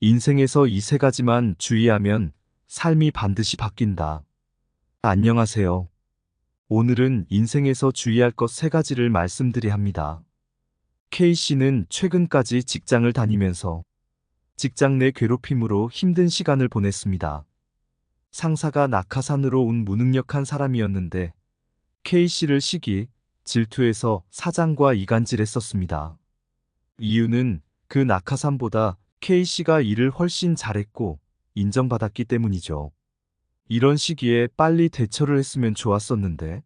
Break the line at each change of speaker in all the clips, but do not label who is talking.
인생에서 이 세 가지만 주의하면 삶이 반드시 바뀐다. 안녕하세요. 오늘은 인생에서 주의할 것 세 가지를 말씀드려 합니다. K씨는 최근까지 직장을 다니면서 직장 내 괴롭힘으로 힘든 시간을 보냈습니다. 상사가 낙하산으로 온 무능력한 사람이었는데 K씨를 시기, 질투해서 사장과 이간질했었습니다. 이유는 그 낙하산보다 K씨가 일을 훨씬 잘했고 인정받았기 때문이죠. 이런 시기에 빨리 대처를 했으면 좋았었는데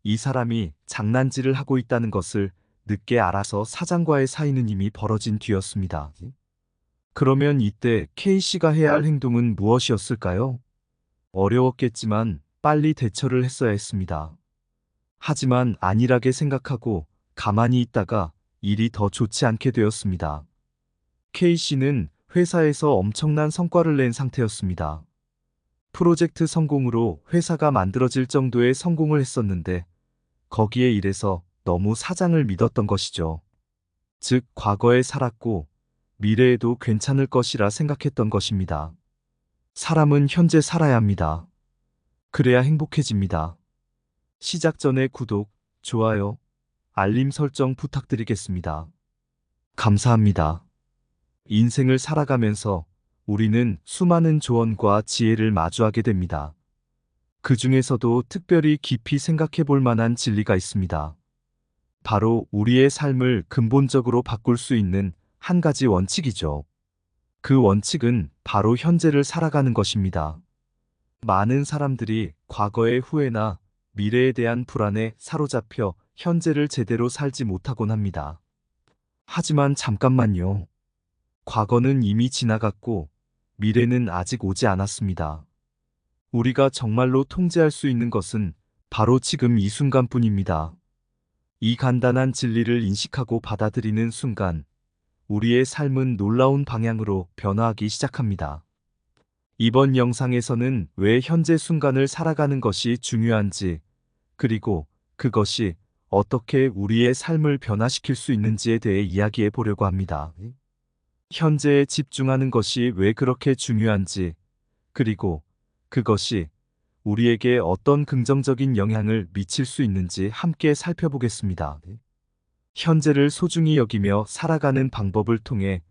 이 사람이 장난질을 하고 있다는 것을 늦게 알아서 사장과의 사이는 이미 벌어진 뒤였습니다. 그러면 이때 K씨가 해야 할 행동은 무엇이었을까요? 어려웠겠지만 빨리 대처를 했어야 했습니다. 하지만 안일하게 생각하고 가만히 있다가 일이 더 좋지 않게 되었습니다. K씨는 회사에서 엄청난 성과를 낸 상태였습니다. 프로젝트 성공으로 회사가 만들어질 정도의 성공을 했었는데 거기에 일해서 너무 사장을 믿었던 것이죠. 즉, 과거에 살았고 미래에도 괜찮을 것이라 생각했던 것입니다. 사람은 현재 살아야 합니다. 그래야 행복해집니다. 시작 전에 구독, 좋아요, 알림 설정 부탁드리겠습니다. 감사합니다. 인생을 살아가면서 우리는 수많은 조언과 지혜를 마주하게 됩니다. 그 중에서도 특별히 깊이 생각해 볼 만한 진리가 있습니다. 바로 우리의 삶을 근본적으로 바꿀 수 있는 한 가지 원칙이죠. 그 원칙은 바로 현재를 살아가는 것입니다. 많은 사람들이 과거의 후회나 미래에 대한 불안에 사로잡혀 현재를 제대로 살지 못하곤 합니다. 하지만 잠깐만요. 과거는 이미 지나갔고 미래는 아직 오지 않았습니다. 우리가 정말로 통제할 수 있는 것은 바로 지금 이 순간뿐입니다. 이 간단한 진리를 인식하고 받아들이는 순간 우리의 삶은 놀라운 방향으로 변화하기 시작합니다. 이번 영상에서는 왜 현재 순간을 살아가는 것이 중요한지, 그리고 그것이 어떻게 우리의 삶을 변화시킬 수 있는지에 대해 이야기해 보려고 합니다. 현재에 집중하는 것이 왜 그렇게 중요한지, 그리고 그것이 우리에게 어떤 긍정적인 영향을 미칠 수 있는지 함께 살펴보겠습니다. 현재를 소중히 여기며 살아가는 방법을 통해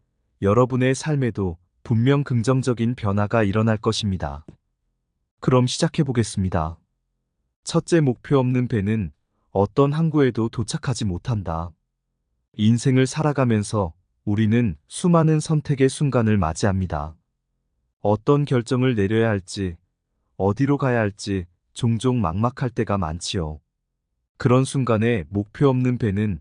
여러분의 삶에도 분명 긍정적인 변화가 일어날 것입니다. 그럼 시작해 보겠습니다. 첫째, 목표 없는 배는 어떤 항구에도 도착하지 못한다. 인생을 살아가면서 우리는 수많은 선택의 순간을 맞이합니다. 어떤 결정을 내려야 할지, 어디로 가야 할지 종종 막막할 때가 많지요. 그런 순간에 목표 없는 배는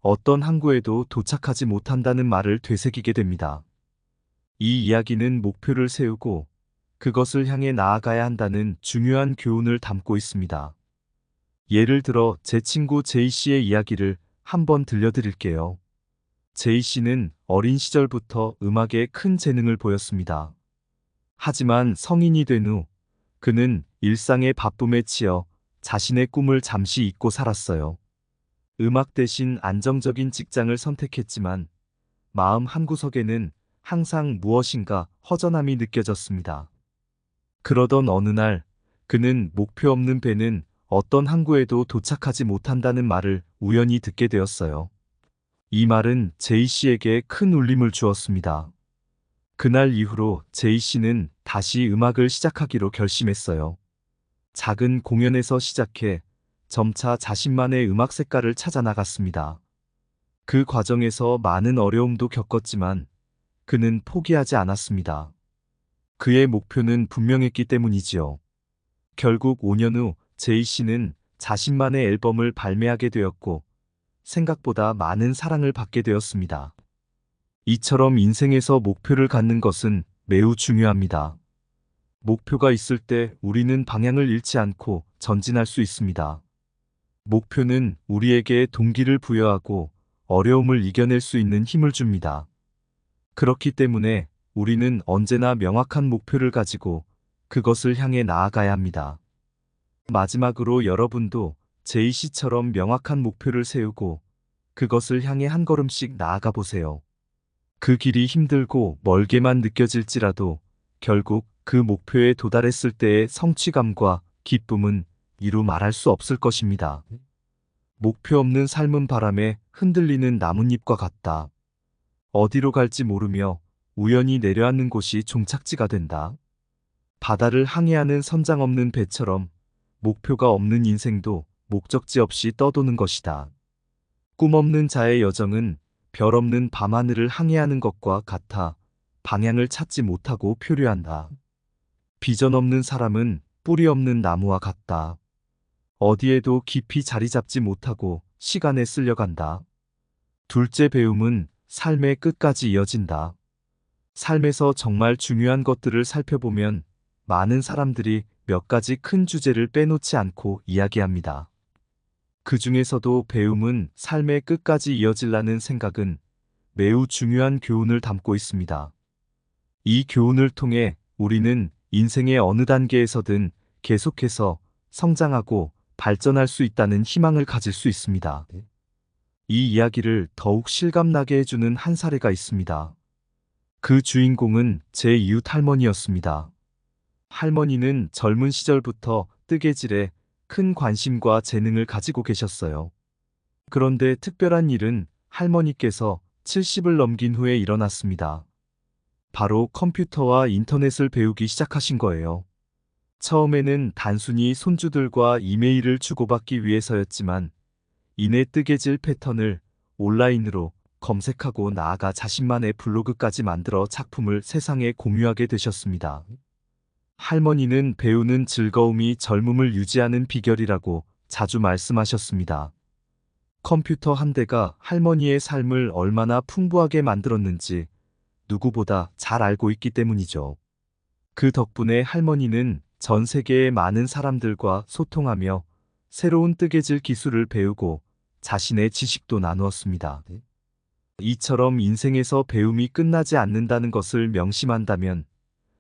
어떤 항구에도 도착하지 못한다는 말을 되새기게 됩니다. 이 이야기는 목표를 세우고 그것을 향해 나아가야 한다는 중요한 교훈을 담고 있습니다. 예를 들어 제 친구 제이씨의 이야기를 한번 들려드릴게요. 제이씨는 어린 시절부터 음악에 큰 재능을 보였습니다. 하지만 성인이 된 후 그는 일상의 바쁨에 치여 자신의 꿈을 잠시 잊고 살았어요. 음악 대신 안정적인 직장을 선택했지만 마음 한구석에는 항상 무엇인가 허전함이 느껴졌습니다. 그러던 어느 날 그는 목표 없는 배는 어떤 항구에도 도착하지 못한다는 말을 우연히 듣게 되었어요. 이 말은 제이씨에게 큰 울림을 주었습니다. 그날 이후로 제이씨는 다시 음악을 시작하기로 결심했어요. 작은 공연에서 시작해 점차 자신만의 음악 색깔을 찾아 나갔습니다. 그 과정에서 많은 어려움도 겪었지만 그는 포기하지 않았습니다. 그의 목표는 분명했기 때문이지요. 결국 5년 후 제이씨는 자신만의 앨범을 발매하게 되었고 생각보다 많은 사랑을 받게 되었습니다. 이처럼 인생에서 목표를 갖는 것은 매우 중요합니다. 목표가 있을 때 우리는 방향을 잃지 않고 전진할 수 있습니다. 목표는 우리에게 동기를 부여하고 어려움을 이겨낼 수 있는 힘을 줍니다. 그렇기 때문에 우리는 언제나 명확한 목표를 가지고 그것을 향해 나아가야 합니다. 마지막으로 여러분도 제이씨처럼 명확한 목표를 세우고 그것을 향해 한 걸음씩 나아가 보세요. 그 길이 힘들고 멀게만 느껴질지라도 결국 그 목표에 도달했을 때의 성취감과 기쁨은 이루 말할 수 없을 것입니다. 목표 없는 삶은 바람에 흔들리는 나뭇잎과 같다. 어디로 갈지 모르며 우연히 내려앉는 곳이 종착지가 된다. 바다를 항해하는 선장 없는 배처럼 목표가 없는 인생도 목적지 없이 떠도는 것이다. 꿈 없는 자의 여정은 별 없는 밤하늘을 항해하는 것과 같아 방향을 찾지 못하고 표류한다. 비전 없는 사람은 뿌리 없는 나무와 같다. 어디에도 깊이 자리 잡지 못하고 시간에 쓸려간다. 둘째 배움은 삶의 끝까지 이어진다. 삶에서 정말 중요한 것들을 살펴보면 많은 사람들이 몇 가지 큰 주제를 빼놓지 않고 이야기합니다. 그 중에서도 배움은 삶의 끝까지 이어질라는 생각은 매우 중요한 교훈을 담고 있습니다. 이 교훈을 통해 우리는 인생의 어느 단계에서든 계속해서 성장하고 발전할 수 있다는 희망을 가질 수 있습니다. 이 이야기를 더욱 실감나게 해주는 한 사례가 있습니다. 그 주인공은 제 이웃 할머니였습니다. 할머니는 젊은 시절부터 뜨개질에 큰 관심과 재능을 가지고 계셨어요. 그런데 특별한 일은 할머니께서 70을 넘긴 후에 일어났습니다. 바로 컴퓨터와 인터넷을 배우기 시작하신 거예요. 처음에는 단순히 손주들과 이메일을 주고받기 위해서였지만 이내 뜨개질 패턴을 온라인으로 검색하고 나아가 자신만의 블로그까지 만들어 작품을 세상에 공유하게 되셨습니다. 할머니는 배우는 즐거움이 젊음을 유지하는 비결이라고 자주 말씀하셨습니다. 컴퓨터 한 대가 할머니의 삶을 얼마나 풍부하게 만들었는지 누구보다 잘 알고 있기 때문이죠. 그 덕분에 할머니는 전 세계의 많은 사람들과 소통하며 새로운 뜨개질 기술을 배우고 자신의 지식도 나누었습니다. 이처럼 인생에서 배움이 끝나지 않는다는 것을 명심한다면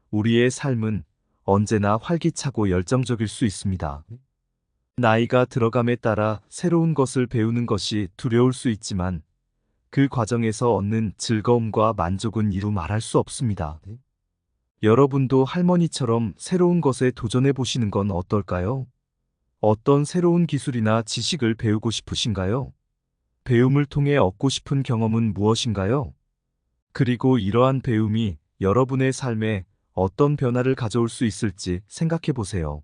우리의 삶은 언제나 활기차고 열정적일 수 있습니다. 나이가 들어감에 따라 새로운 것을 배우는 것이 두려울 수 있지만 그 과정에서 얻는 즐거움과 만족은 이루 말할 수 없습니다. 여러분도 할머니처럼 새로운 것에 도전해 보시는 건 어떨까요? 어떤 새로운 기술이나 지식을 배우고 싶으신가요? 배움을 통해 얻고 싶은 경험은 무엇인가요? 그리고 이러한 배움이 여러분의 삶에 어떤 변화를 가져올 수 있을지 생각해 보세요.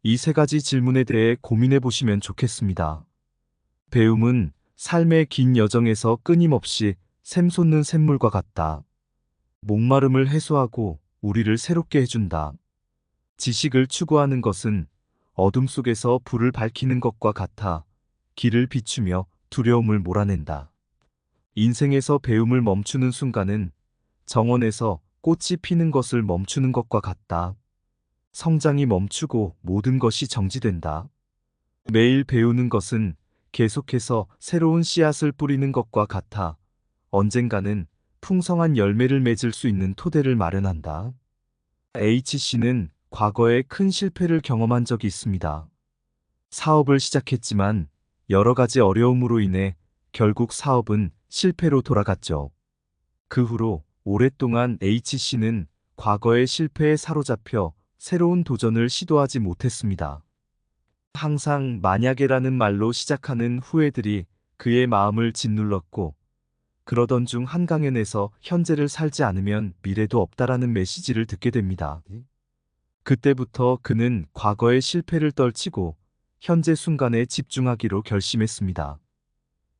이 세 가지 질문에 대해 고민해 보시면 좋겠습니다. 배움은 삶의 긴 여정에서 끊임없이 샘솟는 샘물과 같다. 목마름을 해소하고 우리를 새롭게 해준다. 지식을 추구하는 것은 어둠 속에서 불을 밝히는 것과 같아 길을 비추며 두려움을 몰아낸다. 인생에서 배움을 멈추는 순간은 정원에서 꽃이 피는 것을 멈추는 것과 같다. 성장이 멈추고 모든 것이 정지된다. 매일 배우는 것은 계속해서 새로운 씨앗을 뿌리는 것과 같아 언젠가는 풍성한 열매를 맺을 수 있는 토대를 마련한다. H씨는 과거에 큰 실패를 경험한 적이 있습니다. 사업을 시작했지만 여러 가지 어려움으로 인해 결국 사업은 실패로 돌아갔죠. 그 후로 오랫동안 H씨는 과거의 실패에 사로잡혀 새로운 도전을 시도하지 못했습니다. 항상 만약에라는 말로 시작하는 후회들이 그의 마음을 짓눌렀고 그러던 중 한 강연에서 현재를 살지 않으면 미래도 없다라는 메시지를 듣게 됩니다. 그때부터 그는 과거의 실패를 떨치고 현재 순간에 집중하기로 결심했습니다.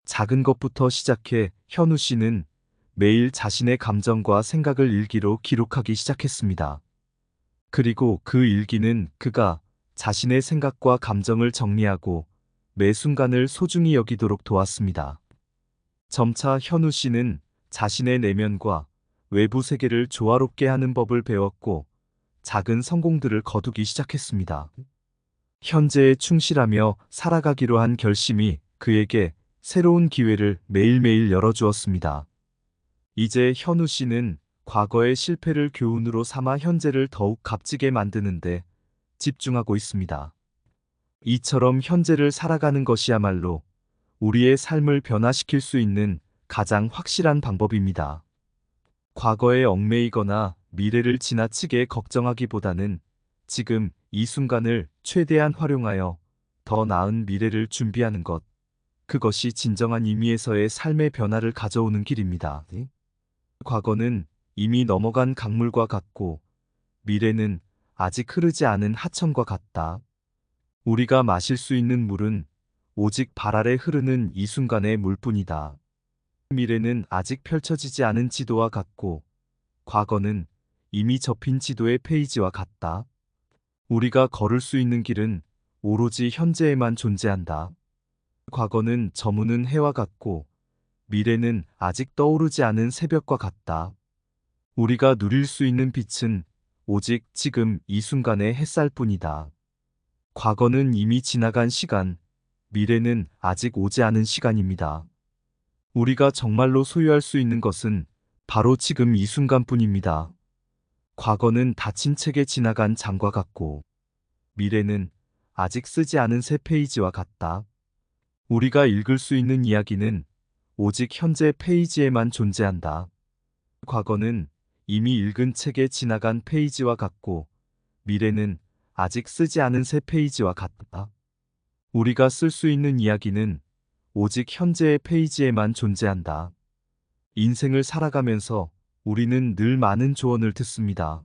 작은 것부터 시작해 현우 씨는 매일 자신의 감정과 생각을 일기로 기록하기 시작했습니다. 그리고 그 일기는 그가 자신의 생각과 감정을 정리하고 매 순간을 소중히 여기도록 도왔습니다. 점차 현우 씨는 자신의 내면과 외부 세계를 조화롭게 하는 법을 배웠고 작은 성공들을 거두기 시작했습니다. 현재에 충실하며 살아가기로 한 결심이 그에게 새로운 기회를 매일매일 열어주었습니다. 이제 현우 씨는 과거의 실패를 교훈으로 삼아 현재를 더욱 값지게 만드는데 집중하고 있습니다. 이처럼 현재를 살아가는 것이야말로 우리의 삶을 변화시킬 수 있는 가장 확실한 방법입니다. 과거에 얽매이거나 미래를 지나치게 걱정하기보다는 지금 이 순간을 최대한 활용하여 더 나은 미래를 준비하는 것. 그것이 진정한 의미에서의 삶의 변화를 가져오는 길입니다. 과거는 이미 넘어간 강물과 같고 미래는 아직 흐르지 않은 하천과 같다. 우리가 마실 수 있는 물은 오직 발 아래 흐르는 이 순간의 물뿐이다. 미래는 아직 펼쳐지지 않은 지도와 같고 과거는 이미 접힌 지도의 페이지와 같다. 우리가 걸을 수 있는 길은 오로지 현재에만 존재한다. 과거는 저무는 해와 같고 미래는 아직 떠오르지 않은 새벽과 같다. 우리가 누릴 수 있는 빛은 오직 지금 이 순간의 햇살뿐이다. 과거는 이미 지나간 시간, 미래는 아직 오지 않은 시간입니다. 우리가 정말로 소유할 수 있는 것은 바로 지금 이 순간뿐입니다. 과거는 닫힌 책에 지나간 장과 같고 미래는 아직 쓰지 않은 새 페이지와 같다. 우리가 읽을 수 있는 이야기는 오직 현재 페이지에만 존재한다. 과거는 이미 읽은 책에 지나간 페이지와 같고 미래는 아직 쓰지 않은 새 페이지와 같다. 우리가 쓸 수 있는 이야기는 오직 현재의 페이지에만 존재한다. 인생을 살아가면서 우리는 늘 많은 조언을 듣습니다.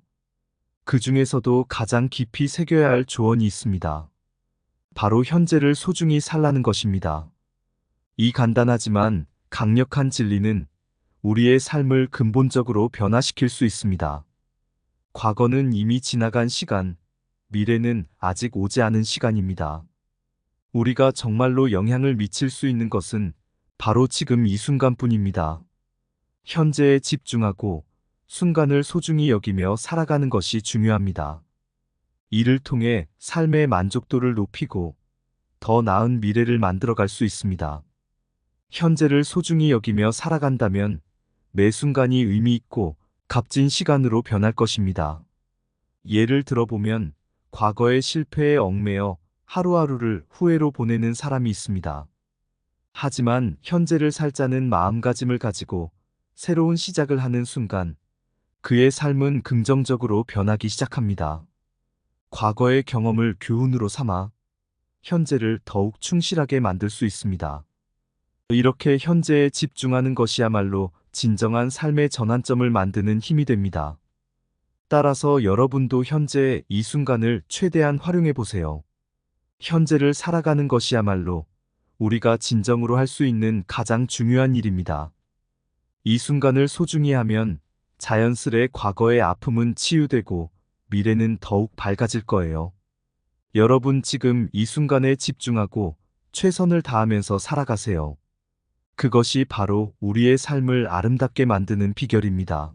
그 중에서도 가장 깊이 새겨야 할 조언이 있습니다. 바로 현재를 소중히 살라는 것입니다. 이 간단하지만 강력한 진리는 우리의 삶을 근본적으로 변화시킬 수 있습니다. 과거는 이미 지나간 시간, 미래는 아직 오지 않은 시간입니다. 우리가 정말로 영향을 미칠 수 있는 것은 바로 지금 이 순간뿐입니다. 현재에 집중하고 순간을 소중히 여기며 살아가는 것이 중요합니다. 이를 통해 삶의 만족도를 높이고 더 나은 미래를 만들어갈 수 있습니다. 현재를 소중히 여기며 살아간다면 매 순간이 의미 있고 값진 시간으로 변할 것입니다. 예를 들어보면 과거의 실패에 얽매여 하루하루를 후회로 보내는 사람이 있습니다. 하지만 현재를 살자는 마음가짐을 가지고 새로운 시작을 하는 순간 그의 삶은 긍정적으로 변하기 시작합니다. 과거의 경험을 교훈으로 삼아 현재를 더욱 충실하게 만들 수 있습니다. 이렇게 현재에 집중하는 것이야말로 진정한 삶의 전환점을 만드는 힘이 됩니다. 따라서 여러분도 현재의 이 순간을 최대한 활용해 보세요. 현재를 살아가는 것이야말로 우리가 진정으로 할 수 있는 가장 중요한 일입니다. 이 순간을 소중히 하면 자연스레 과거의 아픔은 치유되고 미래는 더욱 밝아질 거예요. 여러분 지금 이 순간에 집중하고 최선을 다하면서 살아가세요. 그것이 바로 우리의 삶을 아름답게 만드는 비결입니다.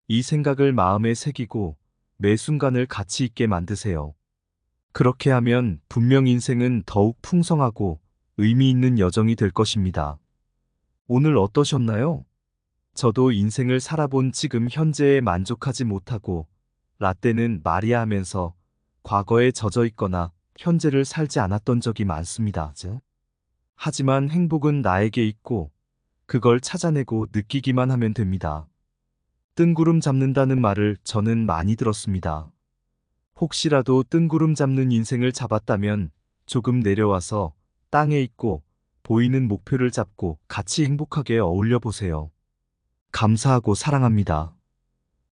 이 생각을 마음에 새기고 매 순간을 가치 있게 만드세요. 그렇게 하면 분명 인생은 더욱 풍성하고 의미 있는 여정이 될 것입니다. 오늘 어떠셨나요? 저도 인생을 살아본 지금 현재에 만족하지 못하고 라떼는 마리아 하면서 과거에 젖어 있거나 현재를 살지 않았던 적이 많습니다. 하지만 행복은 나에게 있고 그걸 찾아내고 느끼기만 하면 됩니다. 뜬구름 잡는다는 말을 저는 많이 들었습니다. 혹시라도 뜬구름 잡는 인생을 잡았다면 조금 내려와서 땅에 있고 보이는 목표를 잡고 같이 행복하게 어울려 보세요. 감사하고 사랑합니다.